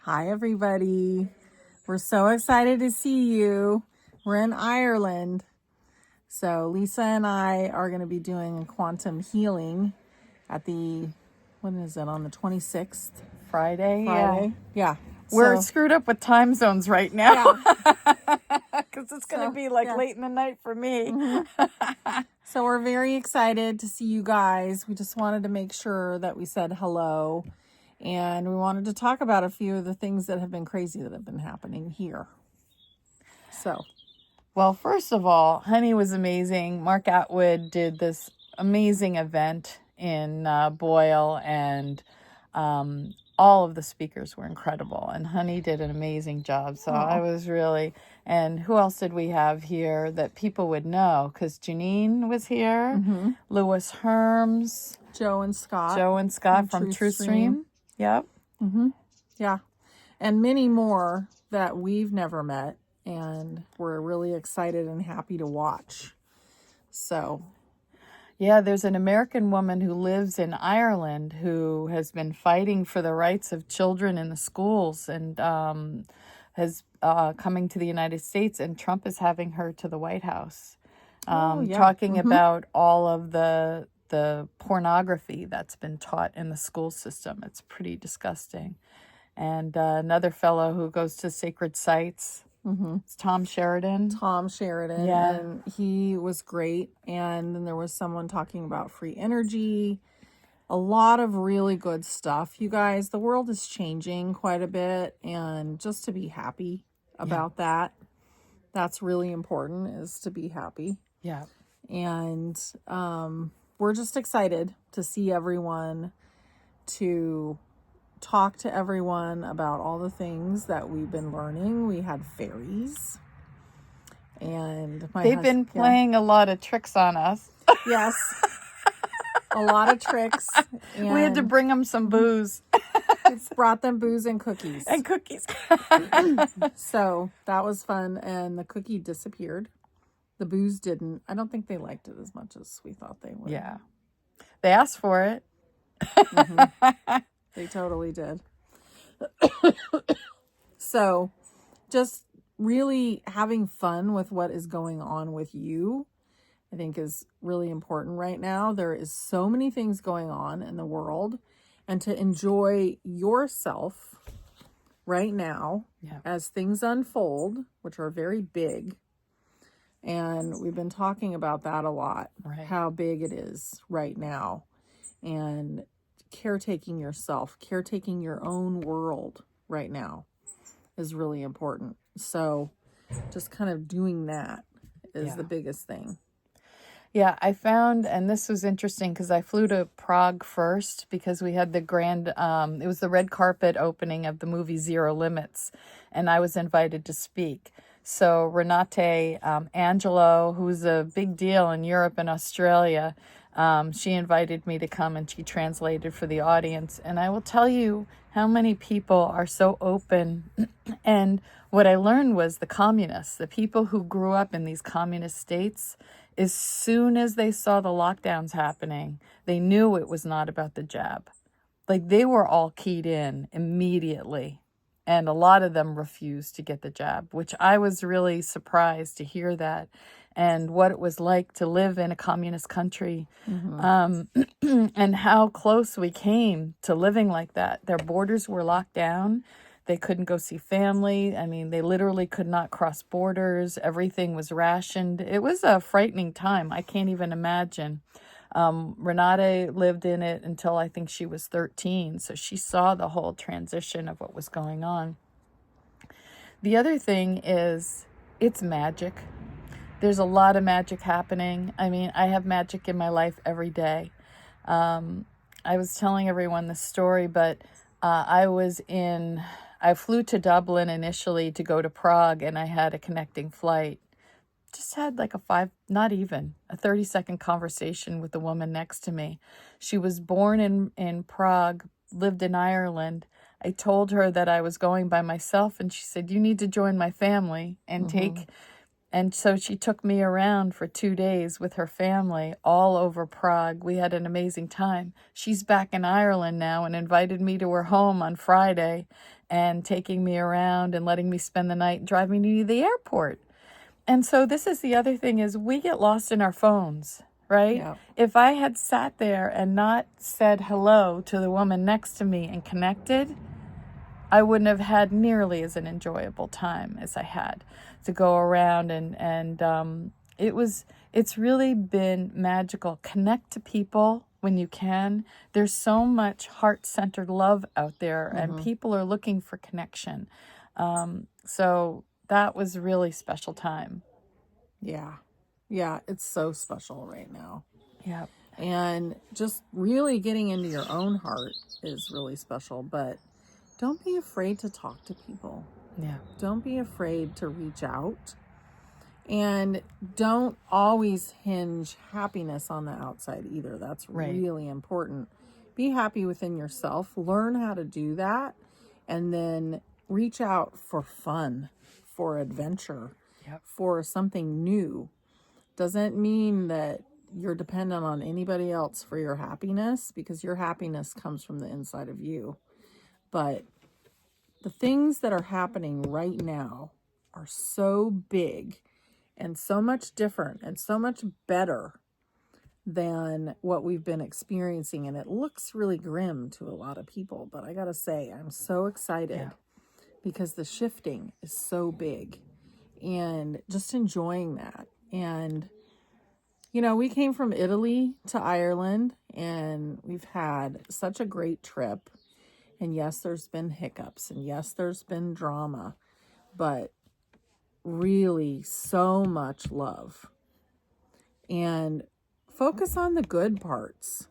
Hi, everybody. We're so excited to see you. We're in Ireland. So, Lisa and I are going to be doing a quantum healing at when is it, on the 26th? Friday. Yeah. We're screwed up with time zones right now. Because it's going to be late in the night for me. Mm-hmm. So we're very excited to see you guys. We just wanted to make sure that we said hello. And we wanted to talk about a few of the things that have been crazy that have been happening here. So, well, first of all, Honey was amazing. Mark Atwood did this amazing event in Boyle, and all of the speakers were incredible. And Honey did an amazing job. So I was really, and who else did we have here that people would know? Because Janine was here, Louis Herms, Joe and Scott from TruthStream. Yep. Yeah. And many more that we've never met, and we're really excited and happy to watch. So, yeah, there's an American woman who lives in Ireland who has been fighting for the rights of children in the schools and has coming to the United States, and Trump is having her to the White House, talking about all of the pornography that's been taught in the school system. It's pretty disgusting. And another fellow who goes to sacred sites. It's Tom Sheridan. Yeah. And he was great. And then there was someone talking about free energy. A lot of really good stuff. You guys, the world is changing quite a bit. And just to be happy about that, that's really important, is to be happy. Yeah. And we're just excited to see everyone, to talk to everyone about all the things that we've been learning. We had fairies, and they've been playing a lot of tricks on us. Yes, a lot of tricks. And we had to bring them some booze. Brought them booze and cookies. So that was fun, and the cookie disappeared. The booze didn't. I don't think they liked it as much as we thought they would. Yeah, they asked for it. They totally did. So, just really having fun with what is going on with you, I think, is really important right now. There is so many things going on in the world, and to enjoy yourself right now as things unfold, which are very big. And we've been talking about that a lot, how big it is right now. And caretaking yourself, caretaking your own world right now is really important. So just kind of doing that is the biggest thing. Yeah, I found, and this was interesting because I flew to Prague first because we had the grand, it was the red carpet opening of the movie Zero Limits, and I was invited to speak. So Renate Angelo, who's a big deal in Europe and Australia, she invited me to come, and she translated for the audience. And I will tell you how many people are so open. And what I learned was the communists, the people who grew up in these communist states, as soon as they saw the lockdowns happening, they knew it was not about the jab. Like, they were all keyed in immediately. And a lot of them refused to get the jab, which I was really surprised to hear that, and what it was like to live in a communist country, and how close we came to living like that. Their borders were locked down. They couldn't go see family. I mean, they literally could not cross borders. Everything was rationed. It was a frightening time. I can't even imagine. Renate lived in it until I think she was 13. So she saw the whole transition of what was going on. The other thing is, it's magic. There's a lot of magic happening. I mean, I have magic in my life every day. I was telling everyone this story, but I flew to Dublin initially to go to Prague, and I had a connecting flight. Just had like a 30-second conversation with the woman next to me. She was born in Prague, lived in Ireland. I told her that I was going by myself, and she said, "You need to join my family and and so she took me around for 2 days with her family all over Prague. We had an amazing time. She's back in Ireland now and invited me to her home on Friday. and taking me around and letting me spend the night and driving me to the airport. And so this is the other thing is we get lost in our phones, right? Yeah. If I had sat there and not said hello to the woman next to me and connected, I wouldn't have had nearly as an enjoyable time as I had to go around and it's really been magical. Connect to people when you can. There's so much heart-centered love out there, and people are looking for connection. So that was a really special time. Yeah. Yeah, it's so special right now. Yeah. And just really getting into your own heart is really special, but don't be afraid to talk to people. Yeah. Don't be afraid to reach out. And don't always hinge happiness on the outside either. That's Right. really important. Be happy within yourself. Learn how to do that. And then reach out for fun, for adventure, Yep. for something new. Doesn't mean that you're dependent on anybody else for your happiness, because your happiness comes from the inside of you. But the things that are happening right now are so big and so much different and so much better than what we've been experiencing. And it looks really grim to a lot of people, but I gotta say, I'm so excited because the shifting is so big and just enjoying that. And, you know, we came from Italy to Ireland and we've had such a great trip. And yes, there's been hiccups and yes, there's been drama, but really so much love. And focus on the good parts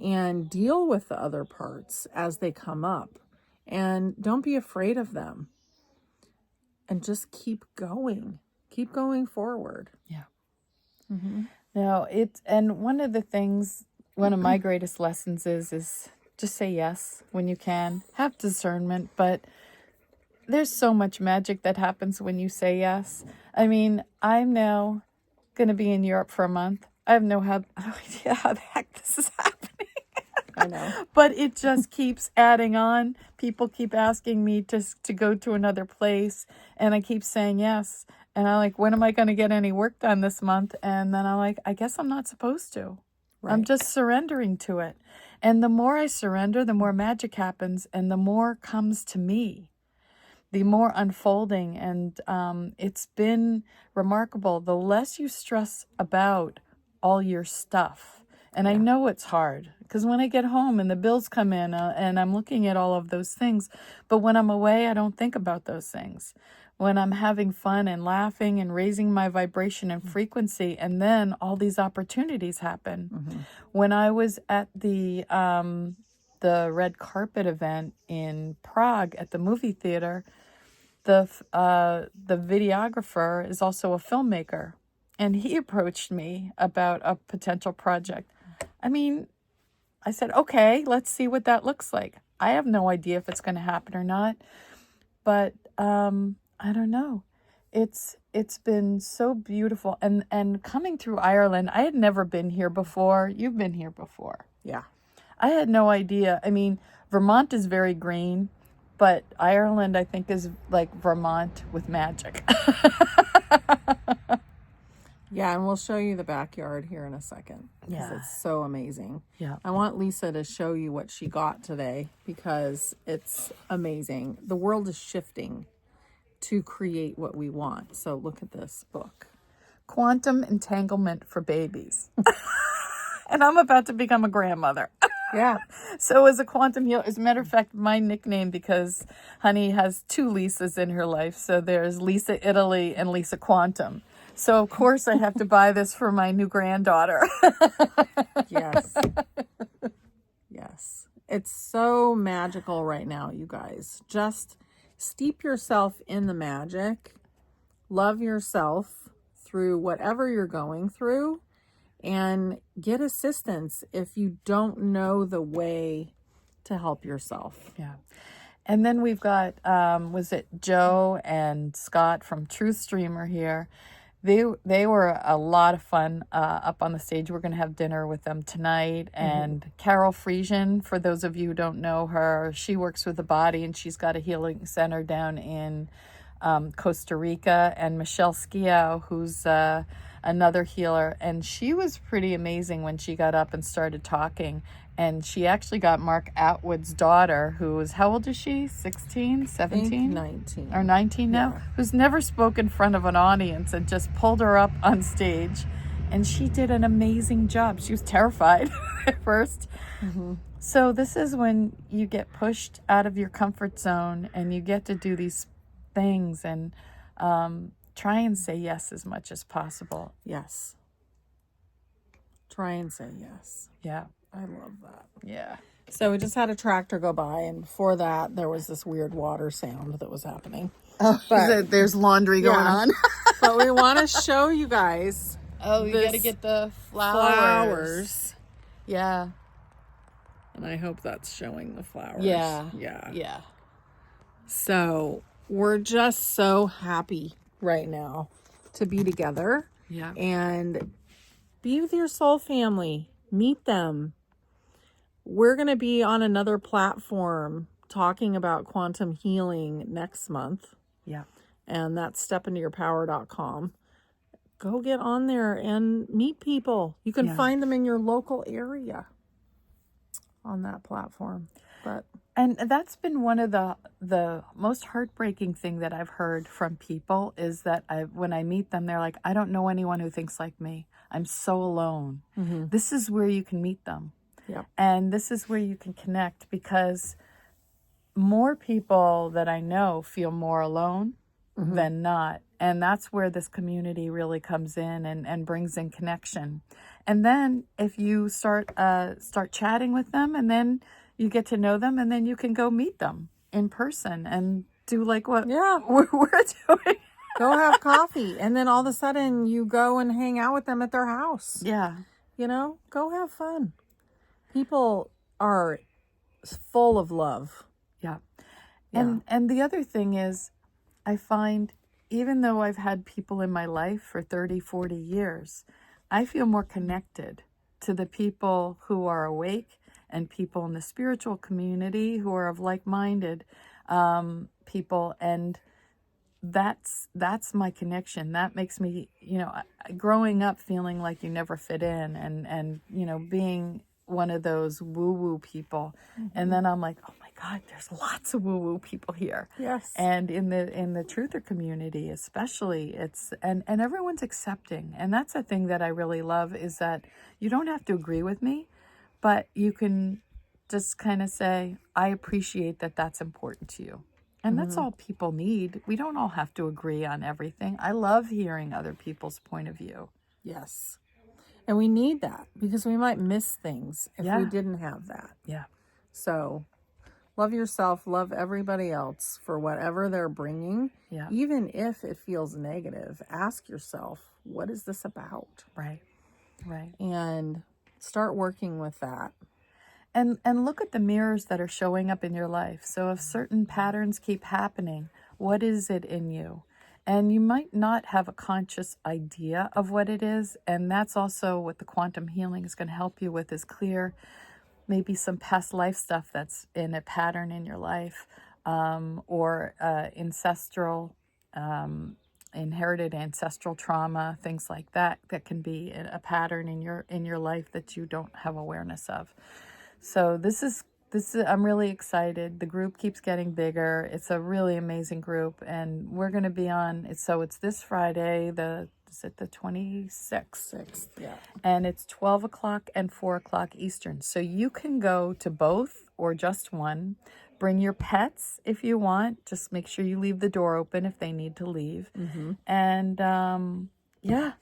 and deal with the other parts as they come up. And don't be afraid of them. And just keep going. Keep going forward. Yeah. Mm-hmm. Now, and one of the things, one of my greatest lessons is just say yes when you can. Have discernment, but there's so much magic that happens when you say yes. I mean, I'm now going to be in Europe for a month. I have no idea how the heck this is happening. I know. But it just keeps adding on. People keep asking me to go to another place, and I keep saying yes. And I'm like, when am I going to get any work done this month? And then I'm like, I guess I'm not supposed to. Right. I'm just surrendering to it. And the more I surrender, the more magic happens, and the more comes to me. The more unfolding, and it's been remarkable. The less you stress about all your stuff, and I know it's hard because when I get home and the bills come in and I'm looking at all of those things, but when I'm away, I don't think about those things. When I'm having fun and laughing and raising my vibration and frequency, and then all these opportunities happen. Mm-hmm. When I was at the red carpet event in Prague at the movie theater, the videographer is also a filmmaker, and he approached me about a potential project. I mean, I said, okay, let's see what that looks like. I have no idea if it's going to happen or not, but I don't know. It's been so beautiful, and coming through Ireland, I had never been here before. You've been here before. Yeah. I had no idea. I mean, Vermont is very green, but Ireland, I think, is like Vermont with magic. Yeah, and we'll show you the backyard here in a second. Yeah. It's so amazing. Yeah. I want Lisa to show you what she got today because it's amazing. The world is shifting to create what we want. So look at this book. Quantum Entanglement for Babies. And I'm about to become a grandmother. Yeah. So as a quantum healer, as a matter of fact, my nickname, because Honey has two Lisas in her life. So there's Lisa Italy and Lisa Quantum. So of course I have to buy this for my new granddaughter. Yes. Yes. It's so magical right now, you guys. Just steep yourself in the magic. Love yourself through whatever you're going through. And get assistance if you don't know the way to help yourself. Yeah. And then we've got, was it Joe and Scott from Truth Streamer here? They were a lot of fun up on the stage. We're going to have dinner with them tonight. And Carol Friesian, for those of you who don't know her, she works with the body, and she's got a healing center down in Costa Rica. And Michelle Skiao, who's another healer, and she was pretty amazing when she got up and started talking. And she actually got Mark Atwood's daughter, who was, how old is she? 16, 17? 19. Or 19 now? Yeah. Who's never spoke in front of an audience, and just pulled her up on stage. And she did an amazing job. She was terrified at first. So this is when you get pushed out of your comfort zone and you get to do these things, and try and say yes as much as possible. Yes. Try and say yes. Yeah. I love that. Yeah. So we just had a tractor go by, and before that, there was this weird water sound that was happening. Oh, But- there's laundry going Yeah. on. But we want to show you guys Oh, you this got to get the flowers. Yeah. And I hope that's showing the flowers. Yeah. Yeah. Yeah. So we're just so happy right now to be together Yeah. and be with your soul family. Meet them. We're going to be on another platform talking about quantum healing next month. Yeah. And that's stepintoyourpower.com. Go get on there and meet people. You can Yeah. find them in your local area on that platform. But And that's been one of the most heartbreaking thing that I've heard from people, is that when I meet them, they're like, I don't know anyone who thinks like me. I'm so alone. This is where you can meet them. Yep. And this is where you can connect, because more people that I know feel more alone than not. And that's where this community really comes in and brings in connection. And then if you start chatting with them, and then you get to know them, and then you can go meet them in person and do like what yeah, we're doing. go have coffee. And then all of a sudden you go and hang out with them at their house. Yeah. You know, go have fun. People are full of love. Yeah. Yeah. And the other thing is, I find, even though I've had people in my life for 30, 40 years, I feel more connected to the people who are awake, and people in the spiritual community who are of like-minded people. And that's my connection. That makes me, growing up feeling like you never fit in, and being one of those woo-woo people. And then I'm like, oh my God, there's lots of woo-woo people here. Yes. And in the truther community especially, it's and everyone's accepting. And that's a thing that I really love, is that you don't have to agree with me, but you can just kind of say, I appreciate that that's important to you. And that's all people need. We don't all have to agree on everything. I love hearing other people's point of view. Yes. And we need that, because we might miss things if Yeah. we didn't have that. Yeah. So love yourself, love everybody else for whatever they're bringing. Yeah. Even if it feels negative, ask yourself, what is this about? Right. Right. And start working with that. And look at the mirrors that are showing up in your life. So if certain patterns keep happening, what is it in you? And you might not have a conscious idea of what it is. And that's also what the quantum healing is going to help you with, is clear maybe some past life stuff that's in a pattern in your life, or ancestral, inherited ancestral trauma, things like that, that can be a pattern in your life that you don't have awareness of. So this is I'm really excited. The group keeps getting bigger. It's a really amazing group, and we're going to be on. It's this Friday, is it the 26th? 6th, yeah. And it's 12 o'clock and 4 o'clock Eastern. So you can go to both or just one. Bring your pets if you want. Just make sure you leave the door open if they need to leave. And yeah,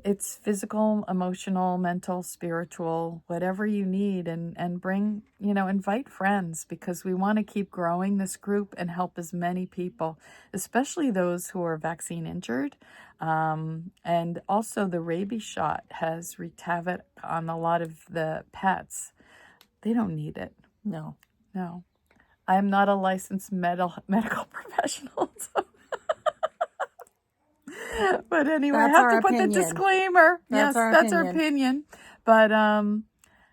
it's physical, emotional, mental, spiritual, whatever you need. And bring, invite friends, because we want to keep growing this group and help as many people, especially those who are vaccine injured. And also the rabies shot has wreaked havoc on a lot of the pets. They don't need it. No. I'm not a licensed medical professional. So But anyway, I That's have our to put the opinion. disclaimer. That's Yes, our that's our opinion. opinion. But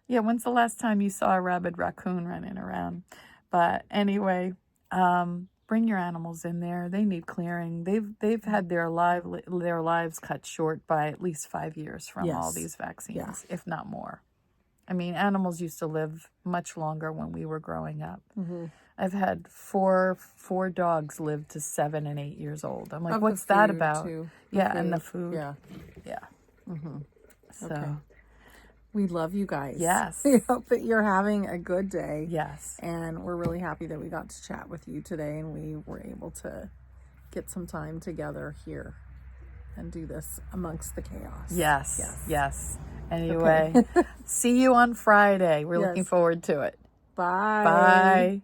yeah, when's the last time you saw a rabid raccoon running around? But anyway, bring your animals in there. They need clearing. They've had their lives cut short by at least 5 years from all Yes. these vaccines, Yeah. if not more. I mean, animals used to live much longer when we were growing up. Mm-hmm. I've had four dogs live to 7 and 8 years old. I'm like, Of what's the that food, about? too. Yeah, and the food. Yeah. Yeah. Mm-hmm. So, Okay. We love you guys. yes. We hope that you're having a good day. Yes. And we're really happy that we got to chat with you today and we were able to get some time together here and do this amongst the chaos. Yes. Yes. Yes. Anyway, see you on Friday. We're looking Yes. forward to it. Bye. Bye.